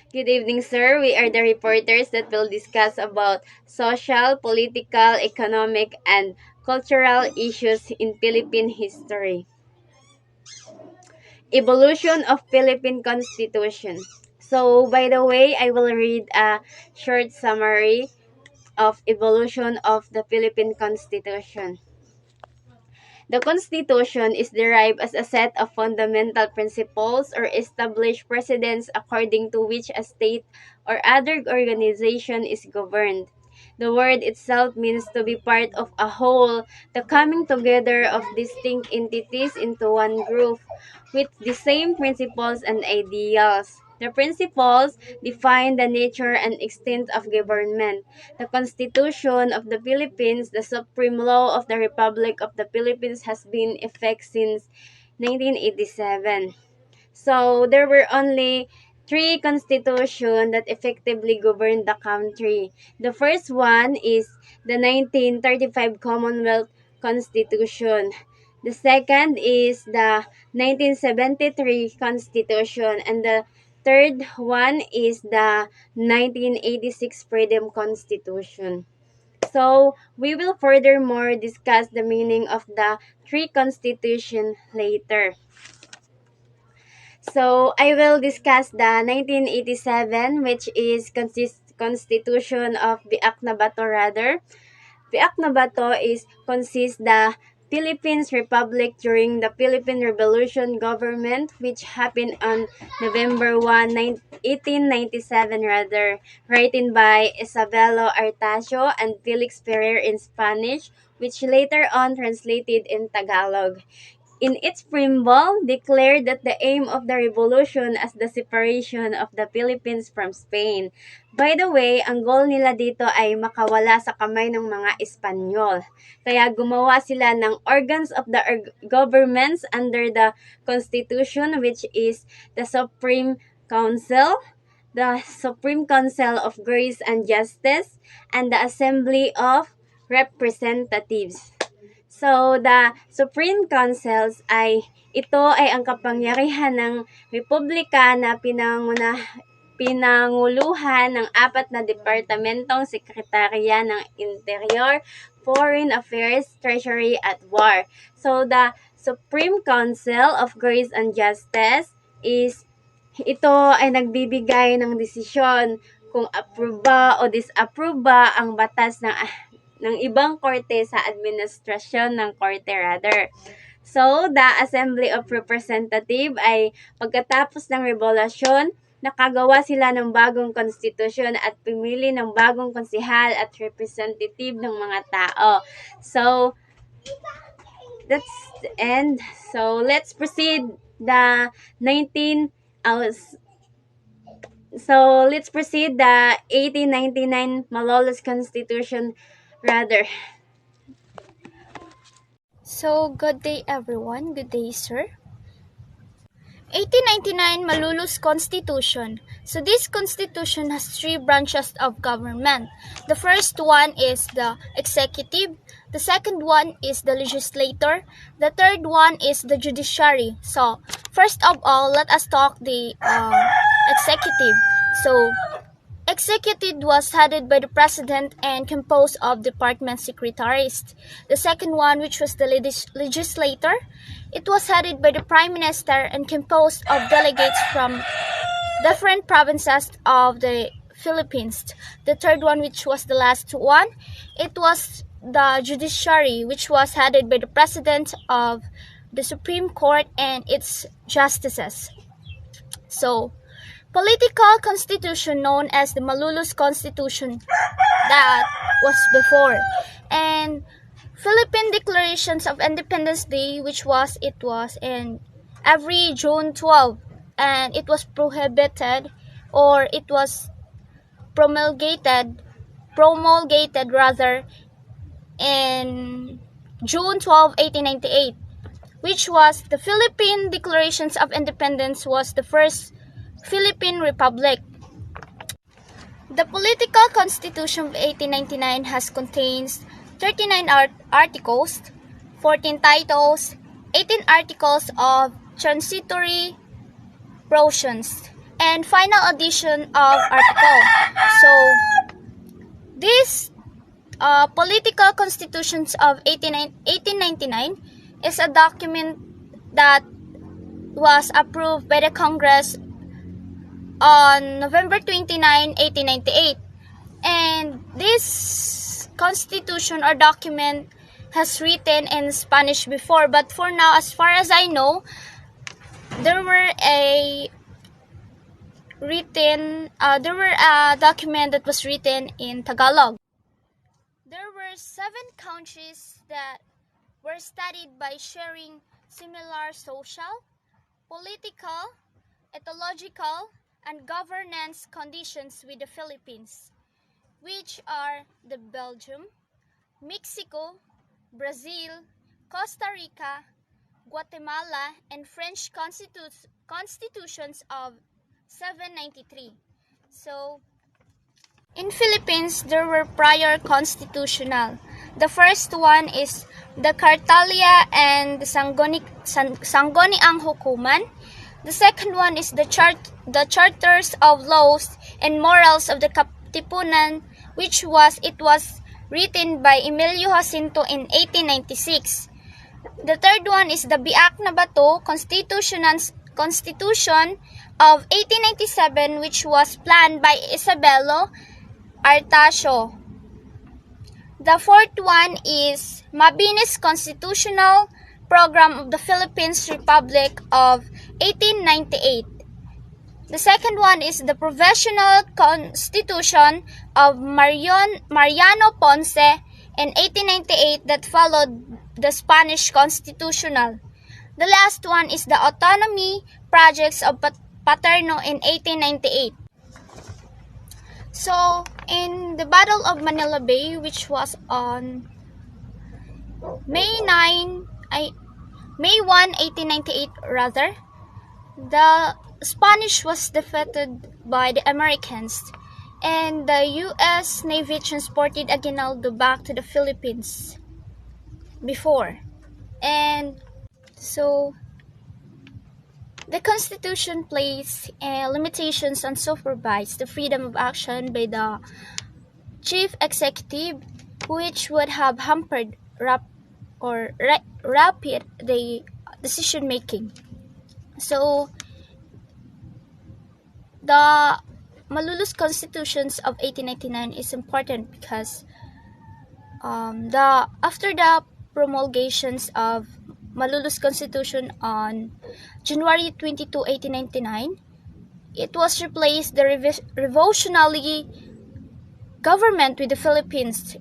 Good evening, sir. We are the reporters that will discuss about social, political, economic, and cultural issues in Philippine history. Evolution of Philippine Constitution. So, by the way, I will read a short summary of evolution of the Philippine Constitution. The Constitution is derived as a set of fundamental principles or established precedents according to which a state or other organization is governed. The word itself means to be part of a whole, the coming together of distinct entities into one group with the same principles and ideals. The principles define the nature and extent of government. The Constitution of the Philippines, the supreme law of the Republic of the Philippines, has been in effect since 1987. So there were only three constitutions that effectively governed the country. The first one is the 1935 Commonwealth Constitution. The second is the 1973 Constitution, and the third one is the 1986 Freedom Constitution. So, we will furthermore discuss the meaning of the three constitutions later. So, I will discuss the 1987, which is Constitution of Biak na Bato rather. Biak na Bato consists the Philippines Republic during the Philippine Revolution government, which happened on November 1, 1897 rather, written by Isabelo Artacio and Felix Ferrer in Spanish, which later on translated in Tagalog. In its preamble, declared that the aim of the revolution as the separation of the Philippines from Spain. By the way, ang goal nila dito ay makawala sa kamay ng mga Espanyol. Kaya gumawa sila ng organs of the governments under the Constitution, which is the Supreme Council, the Supreme Council of Grace and Justice, and the Assembly of Representatives. So, the Supreme Councils ito ay ang kapangyarihan ng Republika na pinanguluhan ng apat na departamentong sekretarya ng Interior, Foreign Affairs, Treasury at War. So, the Supreme Council of Grace and Justice ito ay nagbibigay ng desisyon kung approve ba o disapprove ba ang batas ng ibang korte sa administrasyon ng korte rather. So, the Assembly of Representatives ay pagkatapos ng revolusyon, nakagawa sila ng bagong konstitusyon at pumili ng bagong konsehal at representative ng mga tao. So, that's the end. So, let's proceed the 1899 Malolos Constitution rather. So, good day everyone. Good day, sir. 1899 Malulus Constitution. So this constitution has three branches of government. The first one is the executive, the second one is the legislature, the third one is the judiciary. So first of all, let us talk the executive. So executive was headed by the president and composed of department secretaries. The second one, which was the legislature, it was headed by the prime minister and composed of delegates from different provinces of the Philippines. The third one, which was the last one, it was the judiciary, which was headed by the president of the Supreme Court and its justices. So, political constitution known as the Malulus Constitution that was before, and Philippine Declarations of Independence Day, which was in every June 12, and it was prohibited, or it was promulgated rather, in June 12, 1898, which was the Philippine Declarations of Independence was the first Philippine Republic. The political constitution of 1899 contains 39 articles, 14 titles, 18 articles of transitory provisions, and final edition of article. So this political constitutions of 1899 is a document that was approved by the Congress on November 29, 1898. And this constitution or document has written in Spanish before, but for now, as far as I know, there were a document that was written in Tagalog. There were 7 countries that were studied by sharing similar social, political, ecological, and governance conditions with the Philippines, which are the Belgium, Mexico, Brazil, Costa Rica, Guatemala, and French constitutions of 793. So, in Philippines, there were prior constitutional. The first one is the Cartalia and the Sangguniang Hukuman. The second one is the Charters of Laws and Morals of the Katipunan, which was written by Emilio Jacinto in 1896. The third one is the Biak na Bato Constitution of 1897, which was planned by Isabelo Artacio. The fourth one is Mabini's Constitutional Program of the Philippines Republic of 1898. The second one is the Provisional Constitution of Mariano Ponce in 1898 that followed the Spanish Constitutional. The last one is the Autonomy Projects of Paterno in 1898. So, in the Battle of Manila Bay, which was on May 1, 1898 rather, the Spanish was defeated by the Americans, and the U.S. Navy transported Aguinaldo back to the Philippines before. And so, the Constitution placed limitations on supervised the freedom of action by the chief executive, which would have hampered rapid the decision making. So, the Malulus Constitutions of 1899 is important because after the promulgations of Malulus Constitution on January 22, 1899, it was replaced the revolutionary government with the Philippines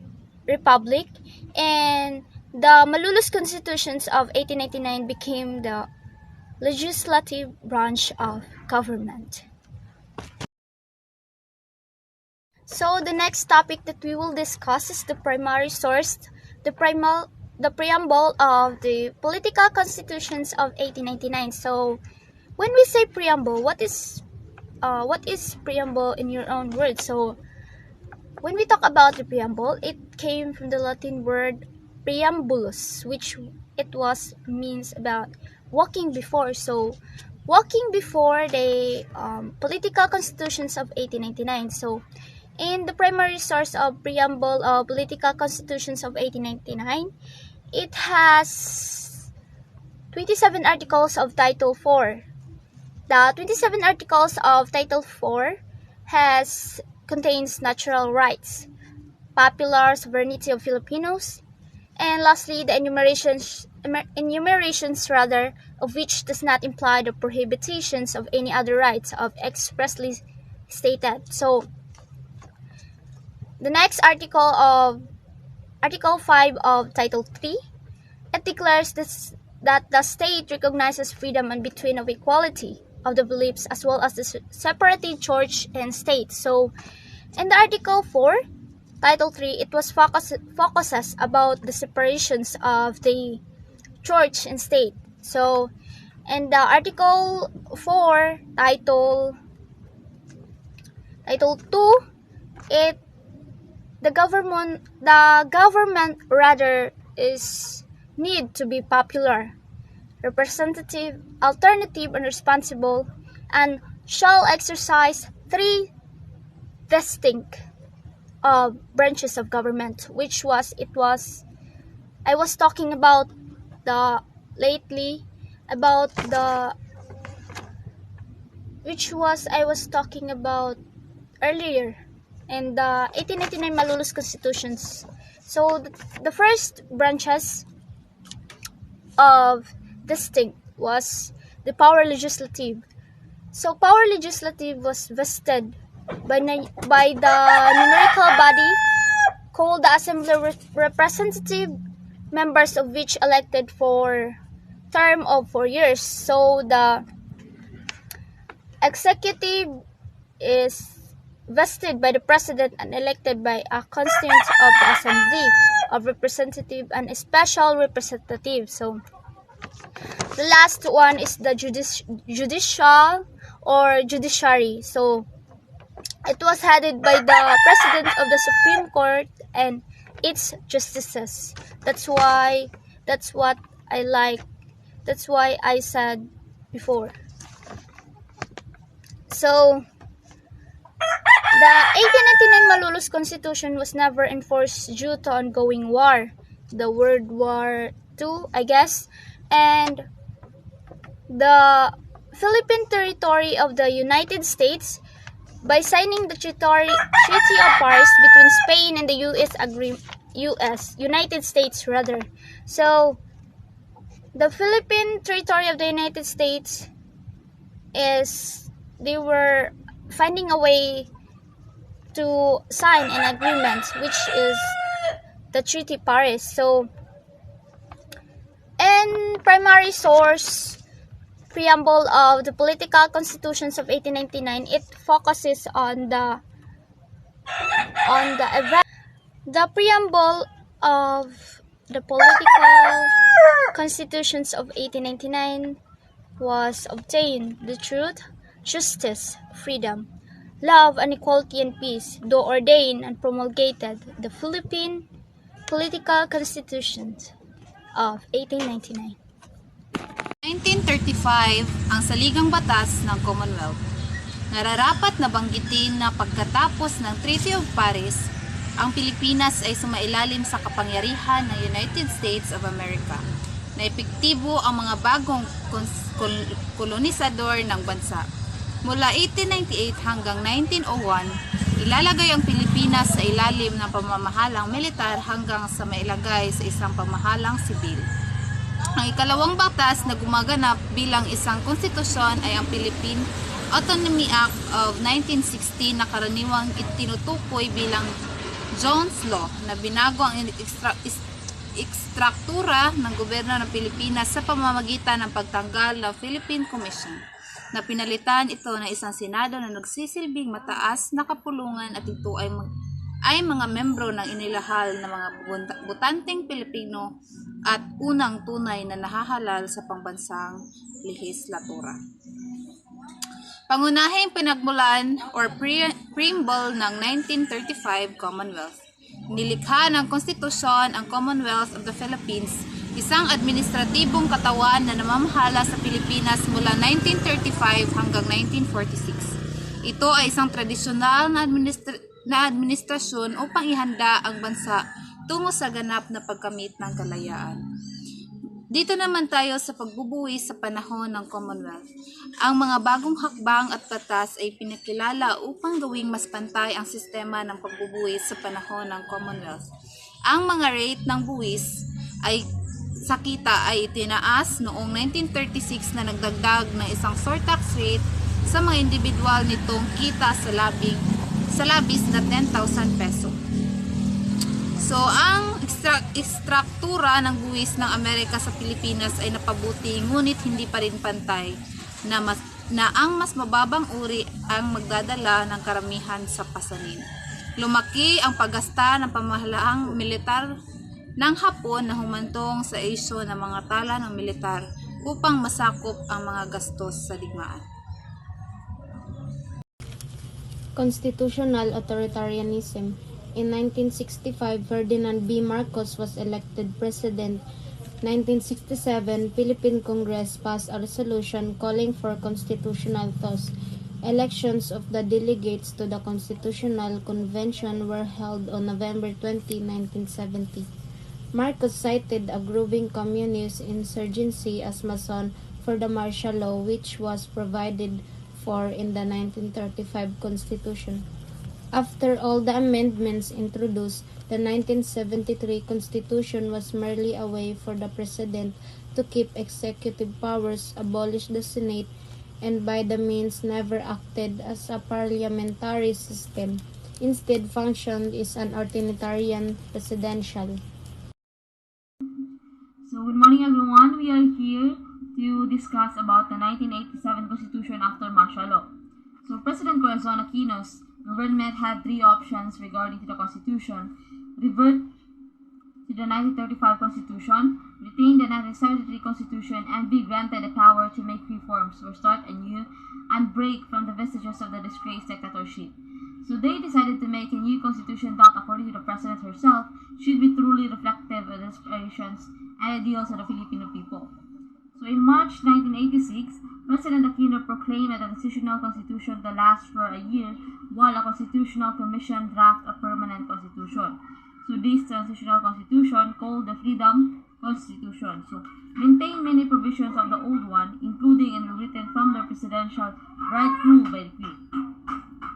Republic, and the Malulus Constitutions of 1899 became the legislative branch of government. So the next topic that we will discuss is the primary source, the preamble of the political constitutions of 1899. So when we say preamble, what is preamble in your own words? So when we talk about the preamble, it came from the Latin word preambulus, which means about walking before. So walking before the political constitutions of 1899. So in the primary source of preamble of political constitutions of 1899, it has 27 articles of Title 4. The 27 articles of Title 4 contains natural rights, popular sovereignty of Filipinos, and lastly, the enumerations of which does not imply the prohibitions of any other rights of expressly stated. So, the next Article 5 of Title 3, it declares that the state recognizes freedom and between of equality of the beliefs as well as the separating church and state. So, in the Article 4, Title 3, it was focuses about the separations of the church and state. So, in the Article 4, Title 2, the government rather is need to be popular, representative, alternative, and responsible, and shall exercise three distinct branches of government, which was it was I was talking about the lately about the which was I was talking about earlier in the 1899 Malulus constitutions. So the first branches of distinct was the power legislative. So power legislative was vested by the numerical body called the Assembly Representative, members of which elected for term of 4 years. So the executive is vested by the president and elected by a constituent of the Assembly of Representative and a special representative. So the last one is the judicial or judiciary. So it was headed by the president of the Supreme Court and its justices. That's what I like. That's why I said before. So the 1899 Malulus Constitution was never enforced due to ongoing war, the World War II, I guess, and the Philippine territory of the United States by signing the Treaty of Paris between Spain and the United States rather. So the Philippine territory of the United States is they were finding a way to sign an agreement, which is the Treaty of Paris. So in primary source preamble of the political constitutions of 1899, it focuses on the event. The preamble of the political constitutions of 1899 was obtained the truth, justice, freedom, love, and equality and peace, though ordained and promulgated the Philippine political constitutions of 1899. 1935 ang saligang batas ng Commonwealth. Nararapat na banggitin na pagkatapos ng Treaty of Paris, ang Pilipinas ay sumailalim sa kapangyarihan ng United States of America na epektibo ang mga bagong kolonisador ng bansa. Mula 1898 hanggang 1901, ilalagay ang Pilipinas sa ilalim ng pamamahalang militar hanggang sa mailagay sa isang pamahalang sibil. Ang ikalawang batas na gumaganap bilang isang konstitusyon ay ang Philippine Autonomy Act of 1916 na karaniwang itinutukoy bilang Jones Law na binago ang ekstruktura ng gobyerno ng Pilipinas sa pamamagitan ng pagtanggal ng Philippine Commission na pinalitan ito ng isang senado na nagsisilbing mataas na kapulungan at ito ay mga membro ng inilahal na mga botanteng Pilipino at unang tunay na nahahalal sa pambansang lehislatura. Pangunahing pinagmulan or preamble ng 1935 Commonwealth. Nilikha ng konstitusyon ang Commonwealth of the Philippines, isang administratibong katawan na namamahala sa Pilipinas mula 1935 hanggang 1946. Ito ay isang tradisyonal na administrasyon upang ihanda ang bansa tungo sa ganap na pagkamit ng kalayaan. Dito naman tayo sa pagbubuwis sa panahon ng Commonwealth. Ang mga bagong hakbang at batas ay pinakilala upang gawing mas pantay ang sistema ng pagbubuwis sa panahon ng Commonwealth. Ang mga rate ng buwis ay sa kita ay itinaas noong 1936 na nagdagdag ng isang surtax rate sa mga individual nitong kita sa labis na 10,000 peso. So, ang ekstruktura ng buwis ng Amerika sa Pilipinas ay napabuti ngunit hindi pa rin pantay na ang mas mababang uri ang magdadala ng karamihan sa pasanin. Lumaki ang paggasta ng pamahalaang militar ng Hapon na humantong sa isyu ng mga tala ng militar upang masakop ang mga gastos sa digmaan. Constitutional authoritarianism. In 1965, Ferdinand B. Marcos was elected president. 1967, Philippine Congress passed a resolution calling for constitutional toss. Elections of the delegates to the Constitutional Convention were held on November 20, 1970. Marcos cited a growing communist insurgency as reason for the martial law, which was provided for in the 1935 Constitution. After all the amendments introduced, the 1973 Constitution was merely a way for the President to keep executive powers, abolish the Senate, and by the means never acted as a parliamentary system. Instead functioned as an authoritarian presidential. So good morning everyone. We are here to discuss about the 1987 Constitution after martial law. So President Corazon Aquino's government had three options regarding to the Constitution: revert to the 1935 Constitution, retain the 1973 Constitution, and be granted the power to make reforms or start anew and break from the vestiges of the disgraced dictatorship. So they decided to make a new constitution that, according to the President herself, should be truly reflective of the aspirations and ideals of the Filipino people. So in March 1986, President Aquino proclaimed that the transitional constitution to last for a year while a constitutional commission drafted a permanent constitution. So this transitional constitution, called the Freedom Constitution, so maintained many provisions of the old one, including and written from the presidential right through by decree.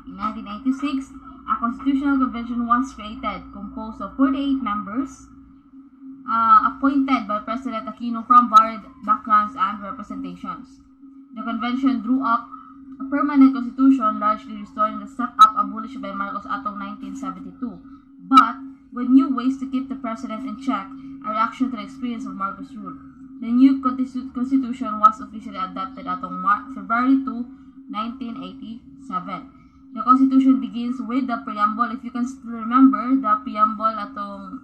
In 1996, a constitutional convention was created, composed of 48 members, appointed by President Aquino from varied backgrounds and representations. The convention drew up a permanent constitution, largely restoring the setup abolished by Marcos atong 1972, but with new ways to keep the president in check, a reaction to the experience of Marcos' rule. The new constitution was officially adopted atong February 2, 1987. The constitution begins with the preamble. If you can still remember, the preamble atong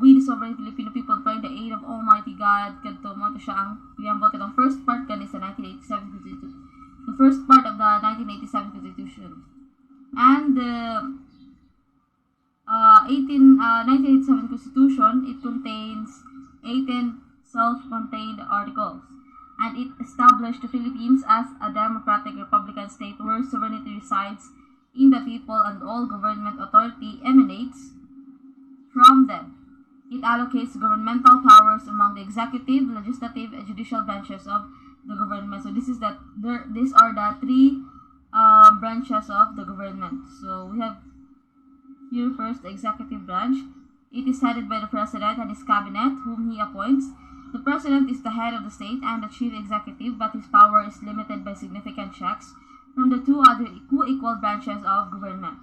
we the sovereign Filipino people pray the aid of Almighty God. Kadto mo to siya ang preamble katong first part kan is the 1987 Constitution. The first part of the 1987 Constitution. And the 1987 Constitution, it contains 18 self-contained articles, and it established the Philippines as a democratic republican state where sovereignty resides in the people and all government authority emanates from them. It allocates governmental powers among the executive, legislative, and judicial branches of the government. So these are the three branches of the government. So we have here first the executive branch. It is headed by the president and his cabinet, whom he appoints. The president is the head of the state and the chief executive, but his power is limited by significant checks from the two other co-equal branches of government,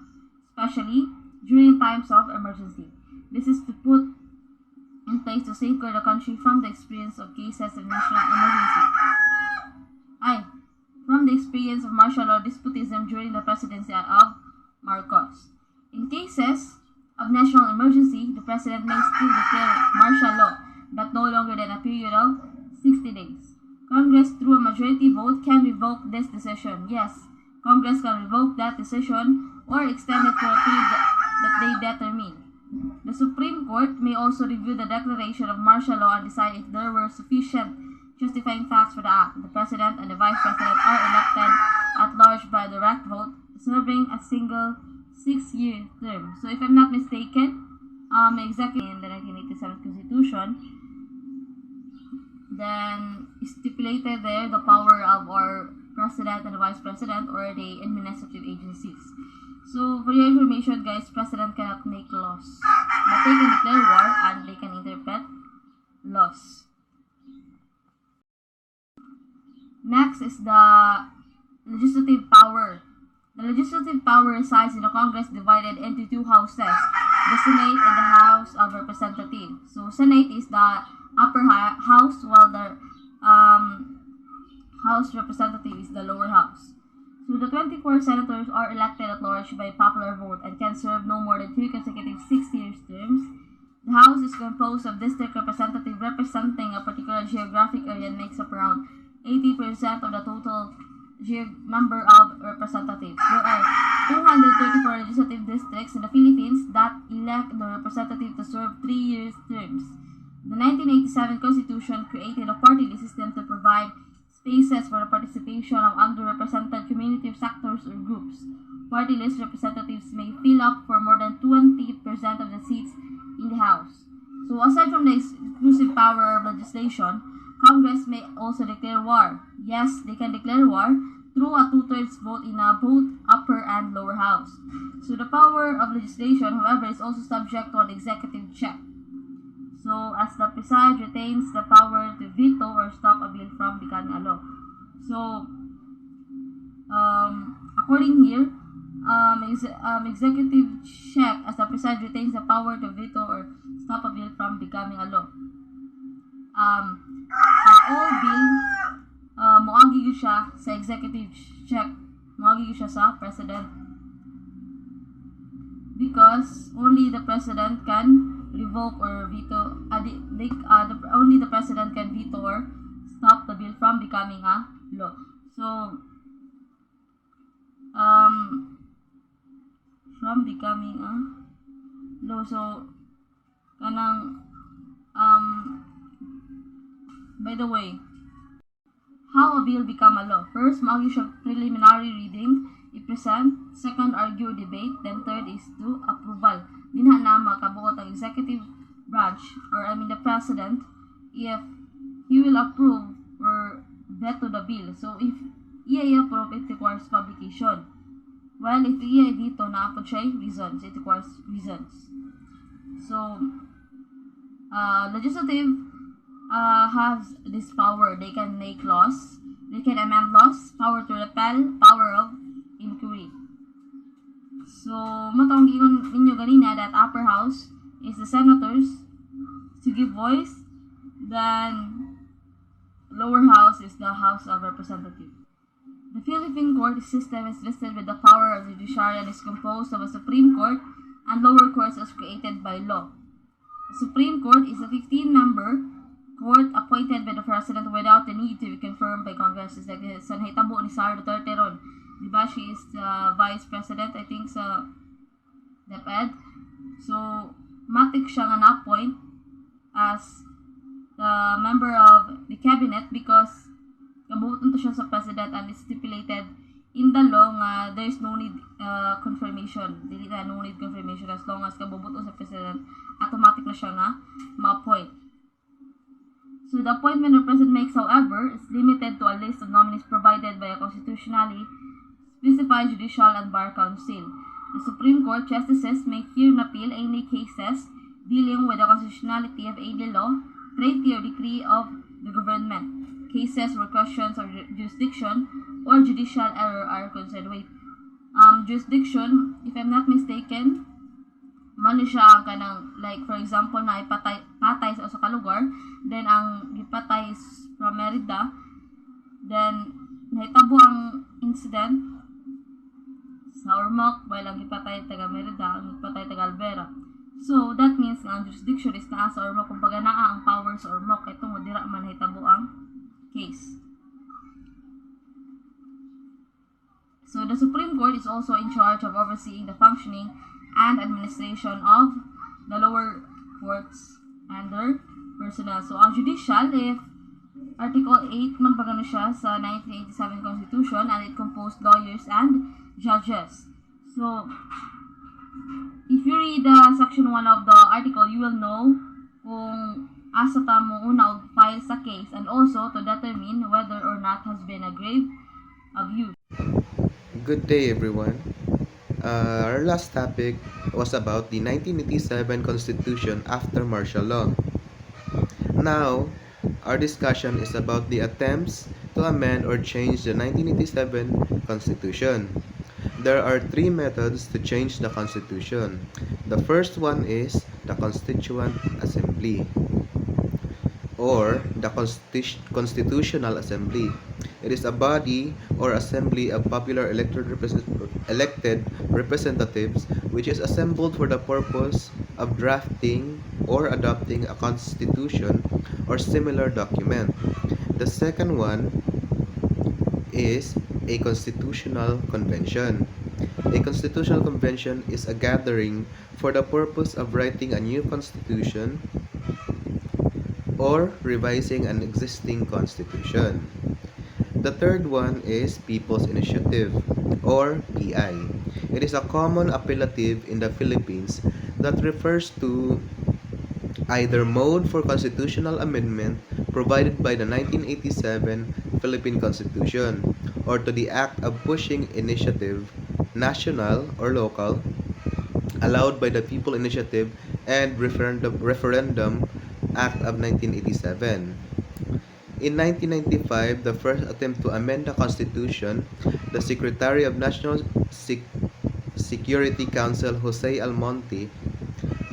especially during times of emergency. This is to put in place to safeguard the country from the experience of cases of national emergency. From the experience of martial law despotism during the presidency of Marcos. In cases of national emergency, the president may still declare martial law, but no longer than a period of 60 days. Congress, through a majority vote, can revoke this decision. Yes, Congress can revoke that decision or extend it for a period that they determine. The Supreme Court may also review the declaration of martial law and decide if there were sufficient justifying facts for the act. The President and the Vice President are elected at large by direct vote, serving a single 6-year term. So if I'm not mistaken, exactly in the 1987 Constitution, then stipulated there the power of our President and the Vice President or the administrative agencies. So, for your information, guys, President cannot make laws. But they can declare war and they can interpret laws. Next is the legislative power. The legislative power resides in the Congress divided into two houses, the Senate and the House of Representatives. So, Senate is the upper house while the House Representative is the lower house. So the 24 senators are elected at large by popular vote and can serve no more than 2 consecutive 6-year terms. The House is composed of district representatives representing a particular geographic area and makes up around 80% of the total number of representatives. There are 234 legislative districts in the Philippines that elect the representative to serve 3-year terms. The 1987 Constitution created a party system to provide spaces for the participation of underrepresented community sectors or groups. Party list representatives may fill up for more than 20% of the seats in the House. So aside from the exclusive power of legislation, Congress may also declare war. Yes, they can declare war through a two-thirds vote in both upper and lower house. So the power of legislation, however, is also subject to an executive check. So as the preside retains the power to veto or stop a bill from becoming a law. So according here, executive check as the preside retains the power to veto or stop a bill from becoming a law. All bill moagi siya sa executive check, moagi siya sa president, because only the president can revoke or veto. Only the president can veto or stop the bill from becoming a law. So from becoming a law. So kanang by the way, how a bill become a law? First, maagi siya preliminary reading, i-present, second, argue, debate, then third is to approval. Dinha na makabuot ang executive branch, or the president, if he will approve or veto the bill. So, if iya approve, it requires publication. Well, if iya veto, naapod siya reasons. It requires reasons. So, legislative has this power. They can make laws, they can amend laws, power to repeal, power of inquiry. So, matawag ingon ninyo ganina that upper house is the senators to give voice, then lower house is the House of Representatives. The Philippine court system is vested with the power of the judiciary and is composed of a Supreme Court and lower courts as created by law. The Supreme Court is a 15-member court appointed by the president without the need to be confirmed by Congress. It's like sa nahitabo ni Sara Duterte ron. Diba? She is the vice president, I think, sa DepEd. So, matik siya nga na-appoint as the member of the cabinet because kabuoton to siya sa president and is stipulated in the law nga there is no need confirmation. Dili na no need confirmation as long as kabuoton sa president, automatic na siya nga ma-appoint. So the appointment the president makes, however, is limited to a list of nominees provided by a constitutionally specified judicial and bar council. The Supreme Court justices may hear and appeal any cases dealing with the constitutionality of any law, treaty, or decree of the government. Cases where questions of jurisdiction or judicial error are concerned with. Jurisdiction, if I'm not mistaken, mano siya ang kanang, like for example na patay sa usa ka lugar, then ang gipatay is from Merida, then nahitabo ang incident sa Ormoc while ang gipatay taga Merida, ang gipatay taga Alvera. So that means nga ang jurisdiction is naa sa Ormoc, kumbaga naa ang power sa Ormoc kay tungod dira man nahitabo ang case. So the Supreme Court is also in charge of overseeing the functioning and administration of the lower courts and their personnel. So, ang judicial, if Article 8 man pagano siya sa 1987 Constitution, and it composed lawyers and judges. So, if you read Section 1 of the article, you will know kung asa ta mo una og file sa case and also to determine whether or not has been a grave abuse. Good day, everyone. Our last topic was about the 1987 Constitution after martial law. Now, our discussion is about the attempts to amend or change the 1987 Constitution. There are three methods to change the Constitution. The first one is the Constituent Assembly or the Constitutional Assembly. It is a body or assembly of popular elected representatives which is assembled for the purpose of drafting or adopting a constitution or similar document. The second one is a constitutional convention. A constitutional convention is a gathering for the purpose of writing a new constitution or revising an existing constitution. The third one is People's Initiative, or PI. It is a common appellative in the Philippines that refers to either mode for constitutional amendment provided by the 1987 Philippine Constitution or to the act of pushing initiative, national or local, allowed by the People Initiative and Referendum Act of 1987. In 1995, the first attempt to amend the Constitution, the Secretary of National Security Council Jose Almonte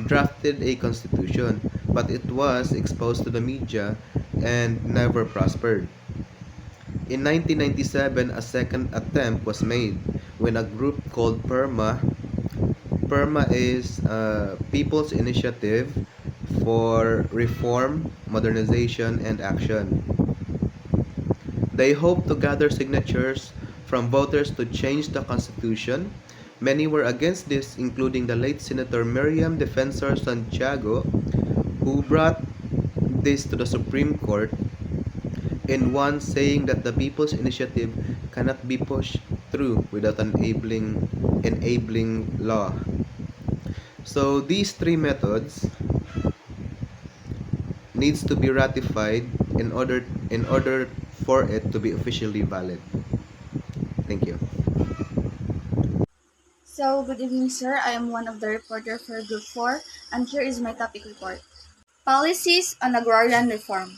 drafted a constitution, but it was exposed to the media and never prospered. In 1997, a second attempt was made when a group called PERMA is People's Initiative for Reform, Modernization, and Action. They hope to gather signatures from voters to change the Constitution. Many were against this, including the late Senator Miriam Defensor Santiago, who brought this to the Supreme Court in one saying that the People's Initiative cannot be pushed through without an enabling law. So these three methods needs to be ratified in order for it to be officially valid. Thank you. So, good evening, sir. I am one of the reporter for Group 4, and here is my topic report. Policies on Agrarian Reform.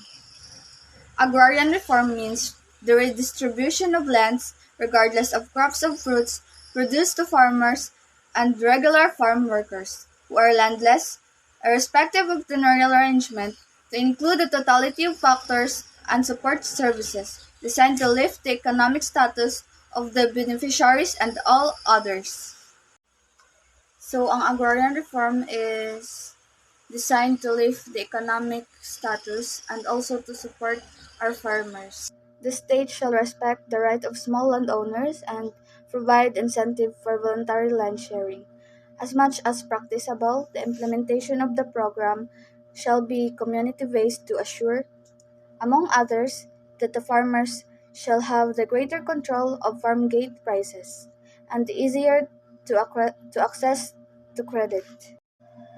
Agrarian reform means the redistribution of lands, regardless of crops of fruits, produced to farmers and regular farm workers, who are landless, irrespective of tenurial arrangement, to include the totality of factors and support services designed to lift the economic status of the beneficiaries and all others. So, ang agrarian reform is designed to lift the economic status and also to support our farmers. The state shall respect the right of small landowners and provide incentive for voluntary land sharing. As much as practicable, the implementation of the program shall be community-based to assure, among others, that the farmers shall have the greater control of farm gate prices and the easier to access to credit.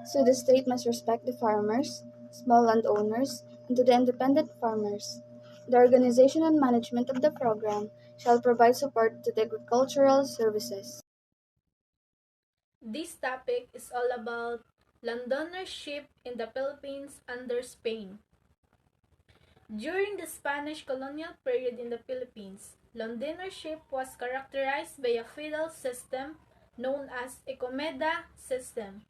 So the state must respect the farmers, small landowners, and to the independent farmers. The organization and management of the program shall provide support to the agricultural services. This topic is all about land ownership in the Philippines under Spain. During the Spanish colonial period in the Philippines, land ownership was characterized by a feudal system known as a comeda system.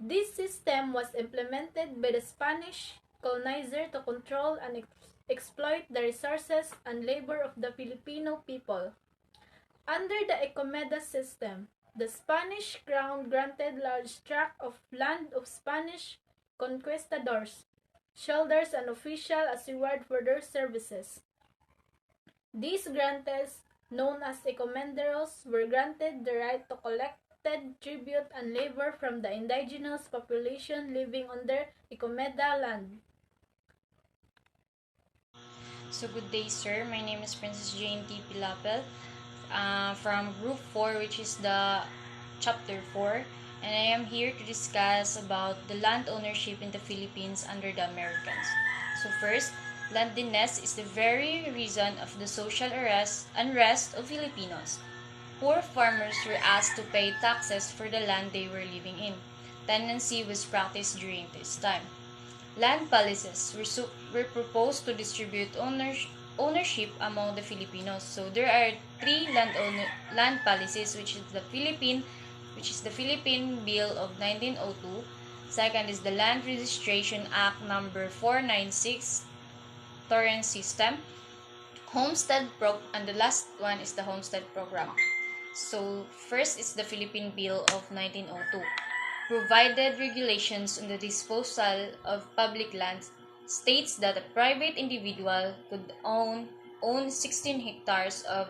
This system was implemented by the Spanish colonizer to control and exploit the resources and labor of the Filipino people. Under the Ecomeda system, the Spanish crown granted large tracts of land of Spanish conquistadors, shoulders and officials as reward for their services. These grantes, known as encomenderos, were granted the right to collect tribute and labor from the indigenous population living on their Ecomeda land. So good day, sir. My name is Princess Jane T. Pilapel from Group 4, which is the Chapter 4, and I am here to discuss about the land ownership in the Philippines under the Americans. So first, landiness is the very reason of the social unrest of Filipinos. Poor farmers were asked to pay taxes for the land they were living in. Tenancy was practiced during this time. Land policies were proposed to distribute ownership among the Filipinos. So there are three land policies, which is the Philippine Bill of 1902. Second is the Land Registration Act number 496, Torrent System, and the last one is the Homestead Program. So first is the Philippine Bill of 1902. Provided regulations on the disposal of public lands, states that a private individual could own 16 hectares of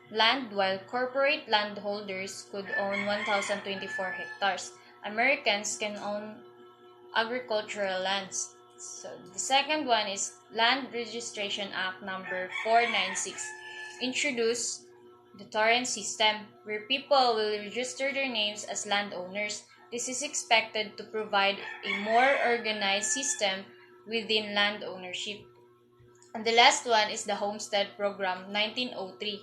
land while corporate landholders could own 1,024 hectares. Americans can own agricultural lands. So the second one is Land Registration Act number 496. Introduce the torrent system where people will register their names as landowners. This is expected to provide a more organized system within land ownership. And the last one is the Homestead Program 1903.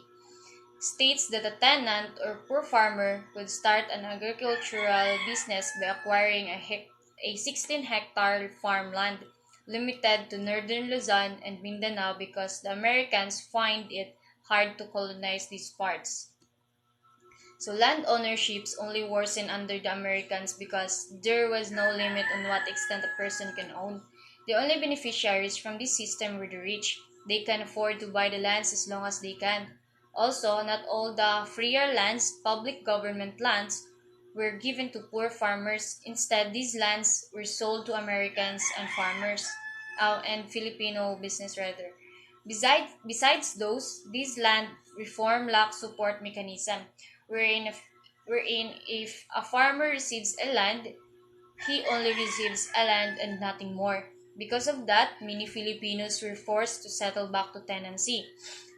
States that a tenant or poor farmer could start an agricultural business by acquiring a 16-hectare farmland limited to northern Luzon and Mindanao because the Americans find it hard to colonize these parts. So land ownerships only worsened under the Americans because there was no limit on what extent a person can own. The only beneficiaries from this system were the rich. They can afford to buy the lands as long as they can. Also, not all the freer lands, public government lands, were given to poor farmers. Instead, these lands were sold to Americans and farmers, and Filipino business rather. Besides those, this land reform lacks support mechanism, wherein if a farmer receives a land, he only receives a land and nothing more. Because of that, many Filipinos were forced to settle back to tenancy.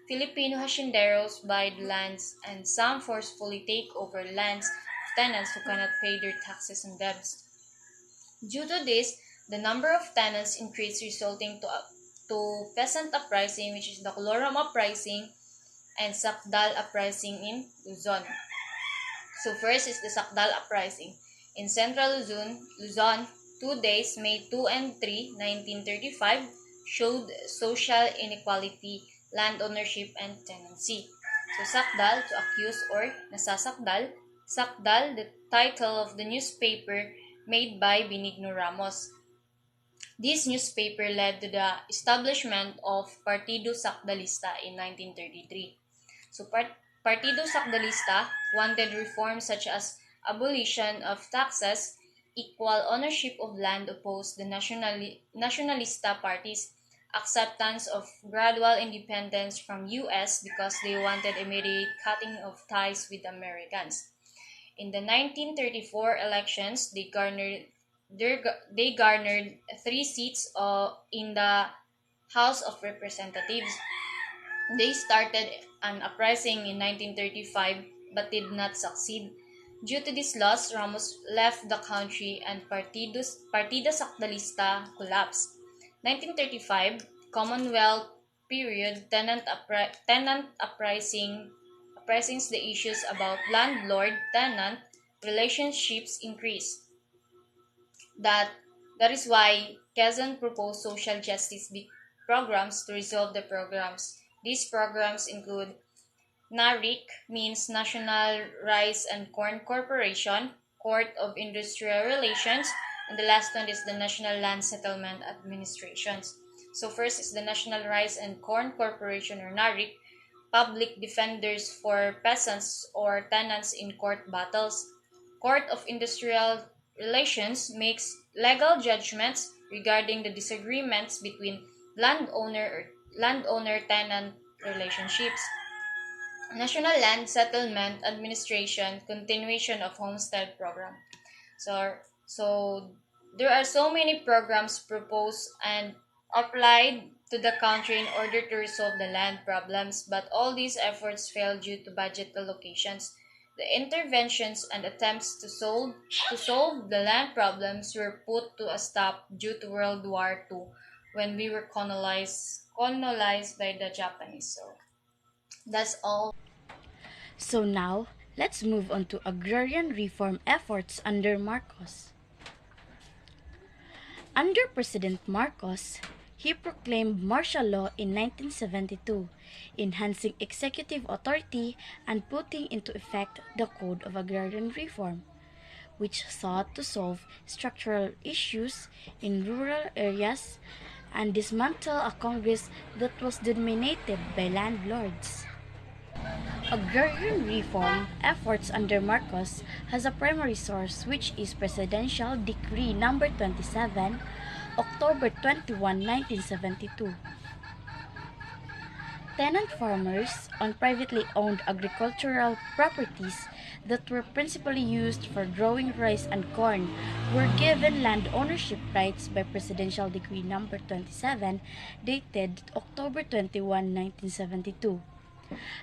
Filipino hacienderos buy the lands and some forcefully take over lands of tenants who cannot pay their taxes and debts. Due to this, the number of tenants increased, resulting to peasant uprising, which is the Colorum uprising, and Sakdal uprising in Luzon. So first is the Sakdal uprising. In central Luzon, 2 days, May 2 and 3, 1935, showed social inequality, land ownership, and tenancy. So Sakdal, to accuse or nasasakdal. Sakdal, the title of the newspaper made by Benigno Ramos. This newspaper led to the establishment of Partido Sakdalista in 1933. So Partido Sakdalista wanted reforms such as abolition of taxes, equal ownership of land, opposed the nationalista parties, acceptance of gradual independence from US because they wanted immediate cutting of ties with Americans. In the 1934 elections, they garnered 3 seats in the House of Representatives. They started an uprising in 1935 but did not succeed. Due to this loss, Ramos left the country and Partida Sakdalista collapsed. 1935 Commonwealth period tenant uprisings, the issues about landlord-tenant relationships increased. That that is why Quezon proposed social justice programs to resolve the programs. These programs include NARIC, means National Rice and Corn Corporation, Court of Industrial Relations, and the last one is the National Land Settlement Administrations. So first is the National Rice and Corn Corporation or NARIC, public defenders for peasants or tenants in court battles. Court of Industrial Relations makes legal judgments regarding the disagreements between landowner tenant relationships. National Land Settlement Administration continuation of Homestead Program. So there are so many programs proposed and applied to the country in order to resolve the land problems, but all these efforts failed due to budget allocations. The interventions and attempts to solve the land problems were put to a stop due to World War II when we were colonized by the Japanese. So that's all. So now, let's move on to agrarian reform efforts under Marcos. Under President Marcos, he proclaimed martial law in 1972, enhancing executive authority and putting into effect the Code of Agrarian Reform, which sought to solve structural issues in rural areas and dismantle a Congress that was dominated by landlords. Agrarian reform efforts under Marcos has a primary source, which is Presidential Decree number 27, October 21, 1972. tenant farmers on privately owned agricultural properties that were principally used for growing rice and corn were given land ownership rights by Presidential Decree Number 27 dated October 21, 1972.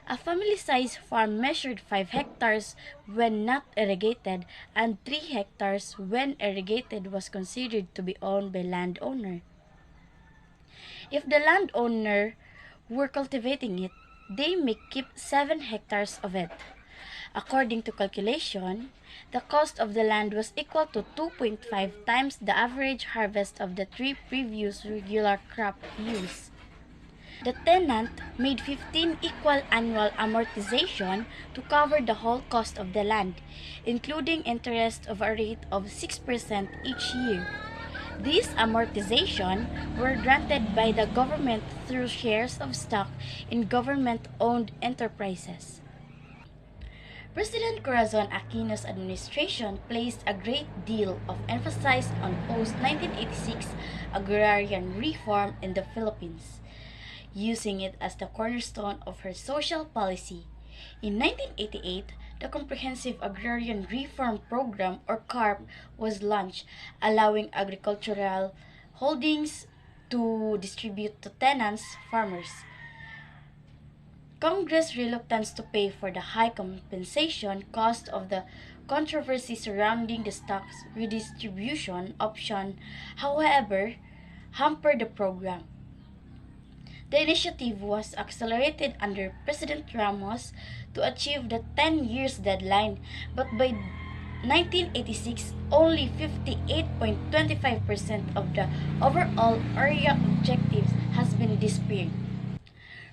A family-sized farm measured 5 hectares when not irrigated and 3 hectares when irrigated was considered to be owned by landowner. If the landowner were cultivating it, they may keep 7 hectares of it. According to calculation, the cost of the land was equal to 2.5 times the average harvest of the 3 previous regular crop years. The tenant made 15 equal annual amortization to cover the whole cost of the land, including interest of a rate of 6% each year. These amortization were granted by the government through shares of stock in government-owned enterprises. President Corazon Aquino's administration placed a great deal of emphasis on post-1986 agrarian reform in the Philippines, using it as the cornerstone of her social policy. In 1988, the Comprehensive Agrarian Reform Program or CARP was launched, allowing agricultural holdings to distribute to tenants, farmers. Congress' reluctance to pay for the high compensation cost of the controversy surrounding the stock's redistribution option, however, hampered the program. The initiative was accelerated under President Ramos to achieve the 10 years deadline, but by 1986, only 58.25% of the overall area objectives has been disappeared.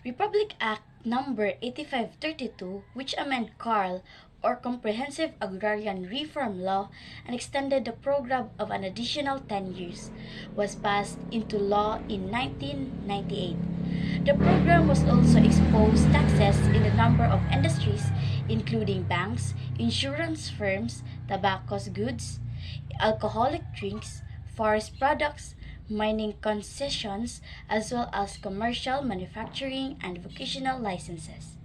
Republic Act Number 8532, which amended CARL or Comprehensive Agrarian Reform Law and extended the program of an additional 10 years, was passed into law in 1998. The program was also exposed taxes in a number of industries, including banks, insurance firms, tobacco goods, alcoholic drinks, forest products, mining concessions, as well as commercial, manufacturing, and vocational licenses.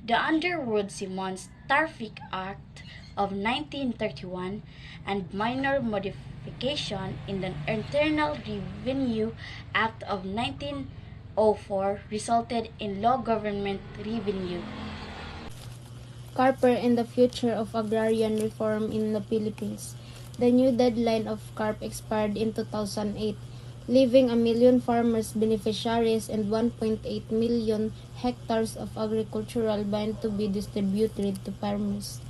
The Underwood Simmons Tariff Act of 1931 and minor modification in the Internal Revenue Act of 1904 resulted in low government revenue. Carper and the future of agrarian reform in the Philippines. The new deadline of CARP expired in 2008, leaving 1 million farmers beneficiaries and 1.8 million hectares of agricultural land to be distributed to farmers.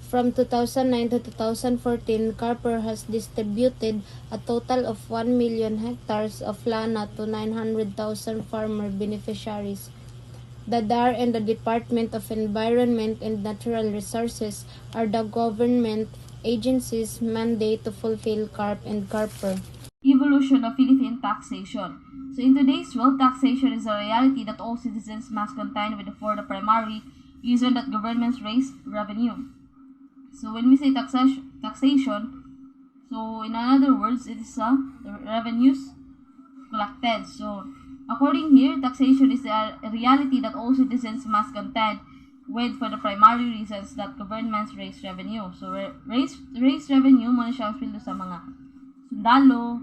From 2009 to 2014, Carper has distributed a total of 1 million hectares of land to 900,000 farmer beneficiaries. The DAR and the Department of Environment and Natural Resources are the government agencies mandated to fulfill CARP and CARPER. Evolution of Philippine taxation. So in today's world, taxation is a reality that all citizens must contend with for the primary reason that governments raise revenue. So when we say taxation, so in other words, it is the revenues collected. So according here, taxation is a reality that all citizens must contend with for the primary reasons that governments raise revenue. So raise revenue mo na siyang sweldo sa mga sundalo,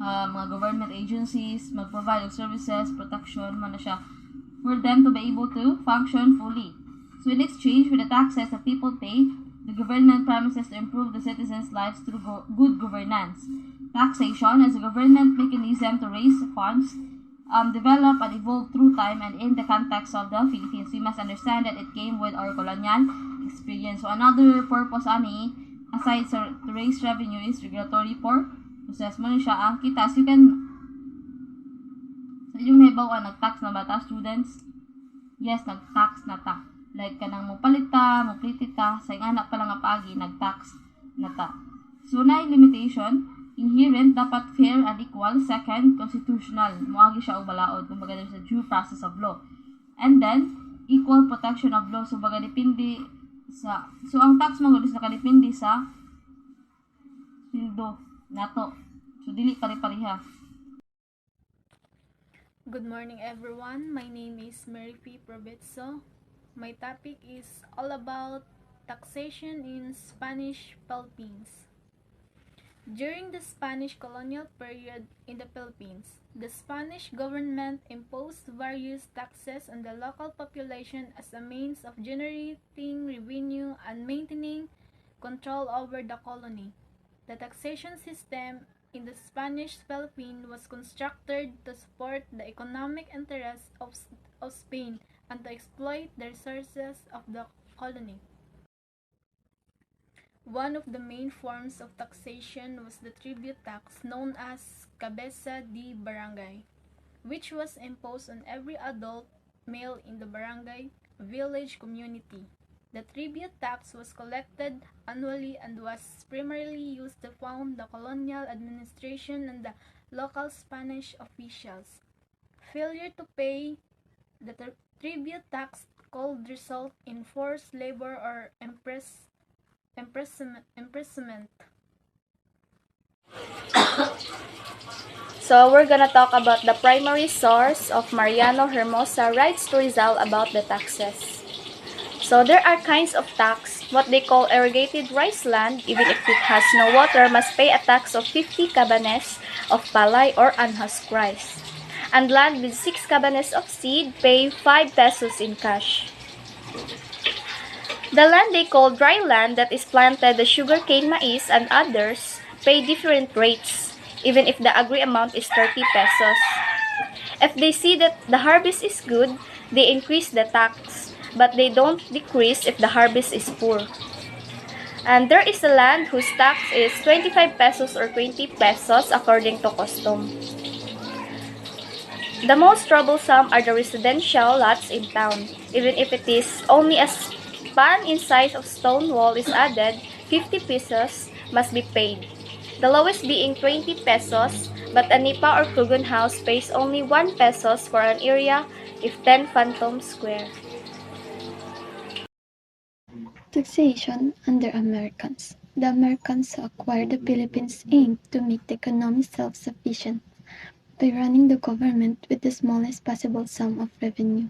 mga government agencies, mag-provide of services, protection, mo na siya for them to be able to function fully. So in exchange for the taxes that people pay, the government promises to improve the citizens' lives through good governance. Taxation as a government mechanism to raise funds, develop and evolve through time and in the context of the Philippines. We must understand that it came with our colonial experience. So another purpose ani, aside to raise revenue, is regulatory purposes. Mo siya ang kita. So you can, sa inyong naibaw, nag-tax na ba ta, students? Yes, nag-tax na ta. Like kanang mo palita, mo plitita, sa anak pa lang nga paagi, nag-tax na ta. So na limitation, inherent, dapat fair and equal. Second, constitutional, moagi siya o balaod, kumbaga there's a due process of law. And then, equal protection of law, so baga depende sa, so ang tax mo is nakadepende sa sweldo nato. So dili pare-pareha. Good morning, everyone. My name is Mary P. Provetso. My topic is all about taxation in Spanish Philippines. During the Spanish colonial period in the Philippines, the Spanish government imposed various taxes on the local population as a means of generating revenue and maintaining control over the colony. The taxation system in the Spanish Philippines was constructed to support the economic interests of Spain and to exploit the resources of the colony. One of the main forms of taxation was the tribute tax known as Cabeza de Barangay, which was imposed on every adult male in the barangay village community. The tribute tax was collected annually and was primarily used to fund the colonial administration and the local Spanish officials. Failure to pay the tribute tax could result in forced labor or imprisonment. So we're gonna talk about the primary source of Mariano Hermosa writes to Rizal about the taxes. So there are kinds of tax. What they call irrigated rice land, even if it has no water, must pay a tax of 50 cabanes of palay or unhusked rice. And land with 6 cabanes of seed pay 5 pesos in cash. The land they call dry land that is planted the sugarcane, maize, and others pay different rates, even if the agri amount is 30 pesos. If they see that the harvest is good, they increase the tax, but they don't decrease if the harvest is poor. And there is a land whose tax is 25 pesos or 20 pesos according to custom. The most troublesome are the residential lots in town. Even if it is only a span in size of stone wall is added, 50 pesos must be paid. The lowest being 20 pesos, but a nipa or kugon house pays only 1 pesos for an area if 10 phantom square. Taxation under Americans. The Americans who acquired the Philippines aimed to make the economy self-sufficient by running the government with the smallest possible sum of revenue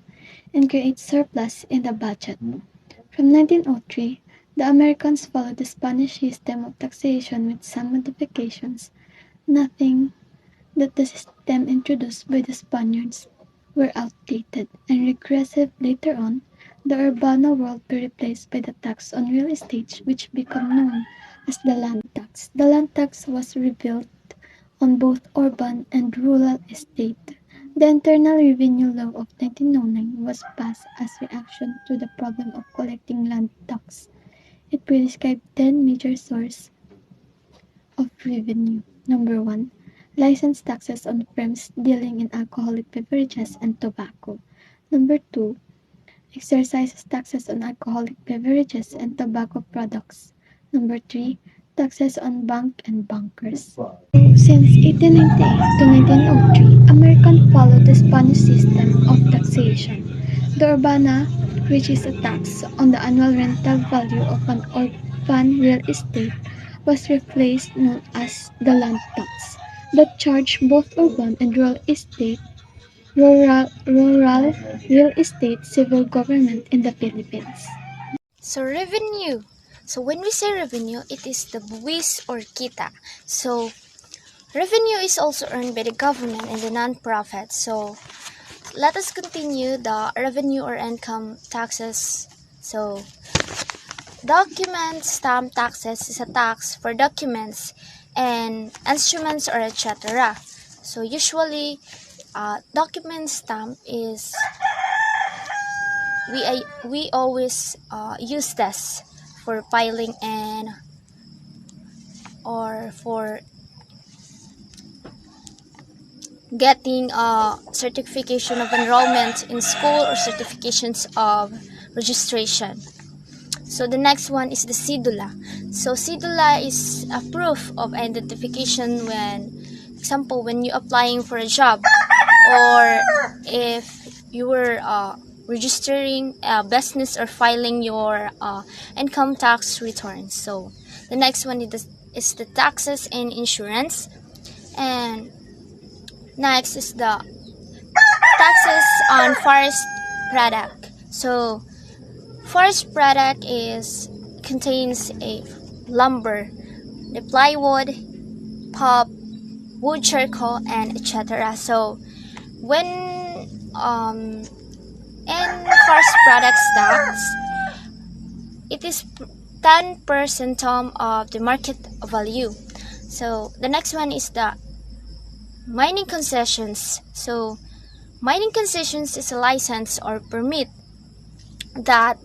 and create surplus in the budget. From 1903, the Americans followed the Spanish system of taxation with some modifications. Nothing that the system introduced by the Spaniards were outdated and regressive. Later on, the Urbana world be replaced by the tax on real estate, which became known as the land tax. The land tax was rebuilt on both urban and rural estate. The Internal Revenue Law of 1909 was passed as reaction to the problem of collecting land tax. It prescribed 10 major sources of revenue. Number 1. License taxes on firms dealing in alcoholic beverages and tobacco. Number 2. Exercise taxes on alcoholic beverages and tobacco products. Number 3. Taxes on bank and bankers. Since 1898 to 1903, Americans followed the Spanish system of taxation. The urbana, which is a tax on the annual rental value of an urban real estate, was replaced known as the land tax that charged both urban and rural real estate civil government in the Philippines. So revenue. So when we say revenue, it is the buwis or kita. So revenue is also earned by the government and the non-profit. So let us continue the revenue or income taxes. So document stamp taxes is a tax for documents and instruments or etc. So usually document stamp is we always use this for filing and or for getting a certification of enrollment in school or certifications of registration. So the next one is the cedula. So cedula is a proof of identification when, example, when you're applying for a job or if you were registering a business or filing your income tax returns. So the next one is the taxes and insurance, and next is the taxes on forest product. So forest product contains a lumber, the plywood, pulp, wood charcoal, and etc. So when in forest products tax, it is 10% of the market value. So the next one is the mining concessions. So mining concessions is a license or permit that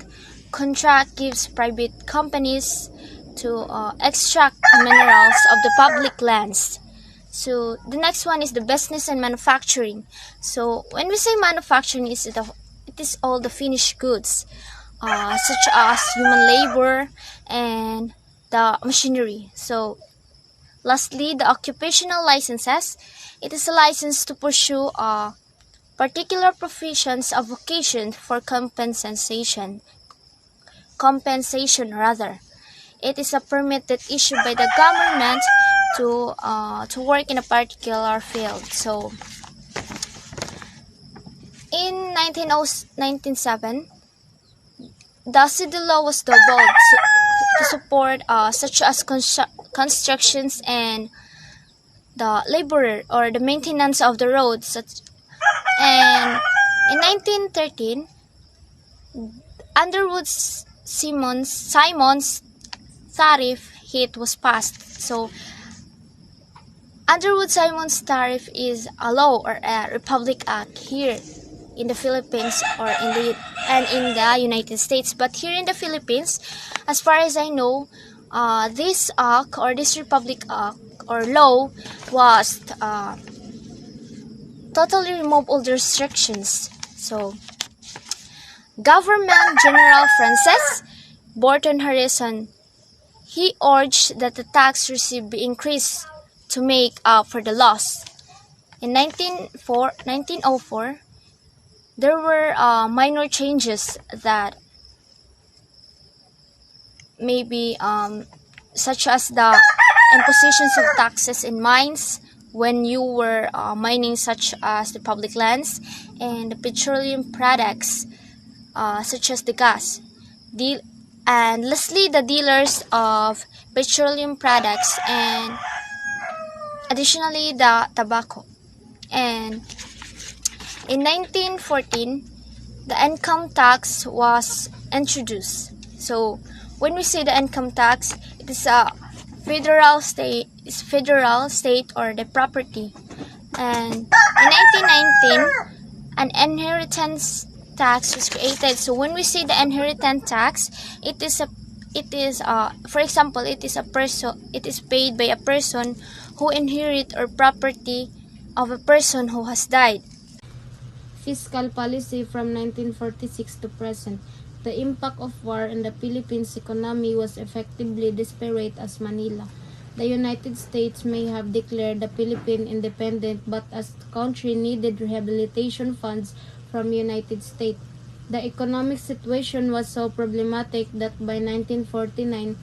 contract gives private companies to extract minerals of the public lands. So the next one is the business and manufacturing. So when we say manufacturing, it is all the finished goods, such as human labor and the machinery. So lastly, the occupational licenses. It is a license to pursue particular professions of vocation for compensation. Compensation rather. It is a permit that issued by the government to work in a particular field. So in 1907, the civil law was doubled to support such as constructions and the laborer or the maintenance of the roads. And in 1913, Underwood-Simon's tariff hit was passed. So Underwood-Simon's tariff is a law or a republic act here in the Philippines or in the United States. But here in the Philippines, as far as I know, this act or this republic act or law was totally remove all the restrictions. So Government General Francis Borton Harrison, he urged that the tax received be increased to make up for the loss. In 1904, there were minor changes that maybe such as the impositions of taxes in mines when you were mining, such as the public lands, and the petroleum products such as the gas. And lastly, the dealers of petroleum products, and additionally the tobacco. And in 1914, the income tax was introduced. So when we say the income tax, it is a federal, state, or the property. And in 1919, an inheritance tax was created. So when we say the inheritance tax, it is for example, it is paid by a person who inherit or property of a person who has died. Fiscal policy from 1946 to present. The impact of war on the Philippines economy was effectively disparate as Manila. The United States may have declared the Philippines independent, but as the country needed rehabilitation funds from United States. The economic situation was so problematic that by 1949,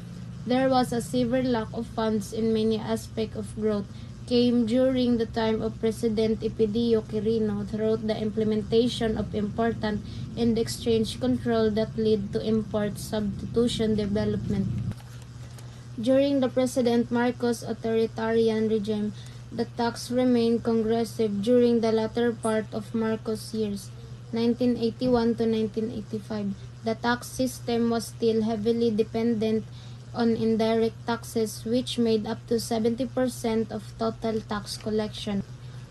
there was a severe lack of funds in many aspects of growth came during the time of President Epidio Quirino throughout the implementation of important and exchange control that led to import substitution development. During the President Marcos authoritarian regime, the tax remained congressive during the latter part of Marcos' years, 1981 to 1985. The tax system was still heavily dependent on indirect taxes, which made up to 70% of total tax collection.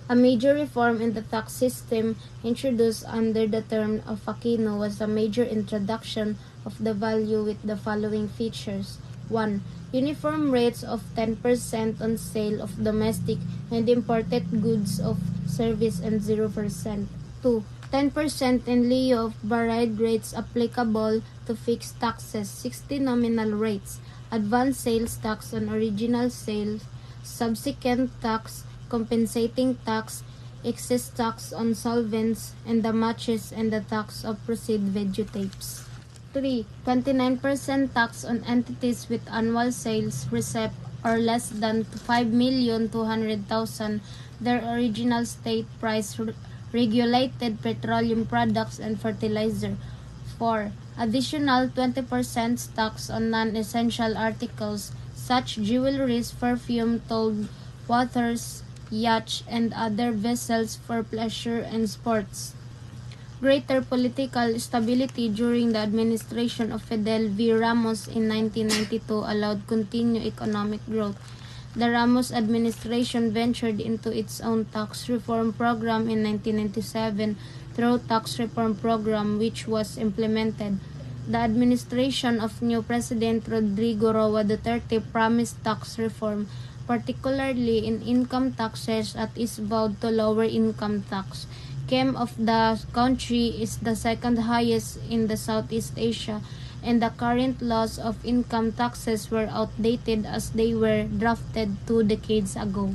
A major reform in the tax system introduced under the term of Aquino was a major introduction of the value with the following features. 1. Uniform rates of 10% on sale of domestic and imported goods of service and 0%. 2. 10% in lieu of varied rates applicable to fixed taxes, 60 nominal rates, advance sales tax on original sales, subsequent tax, compensating tax, excess tax on solvents and damages, and the tax of proceed videotapes. 3. 29% tax on entities with annual sales receipt or less than 5,200,000 their original state price regulated petroleum products and fertilizer. 4. Additional 20% tax on non-essential articles such jewelry, perfume, tolled waters, yachts, and other vessels for pleasure and sports. Greater political stability during the administration of Fidel V. Ramos in 1992 allowed continued economic growth. The Ramos administration ventured into its own tax reform program in 1997 through tax reform program which was implemented. The administration of new President Rodrigo Roa Duterte promised tax reform, particularly in income taxes, at is vowed to lower income tax. Came of the country is the second highest in the Southeast Asia, and the current laws of income taxes were outdated as they were drafted 2 decades ago.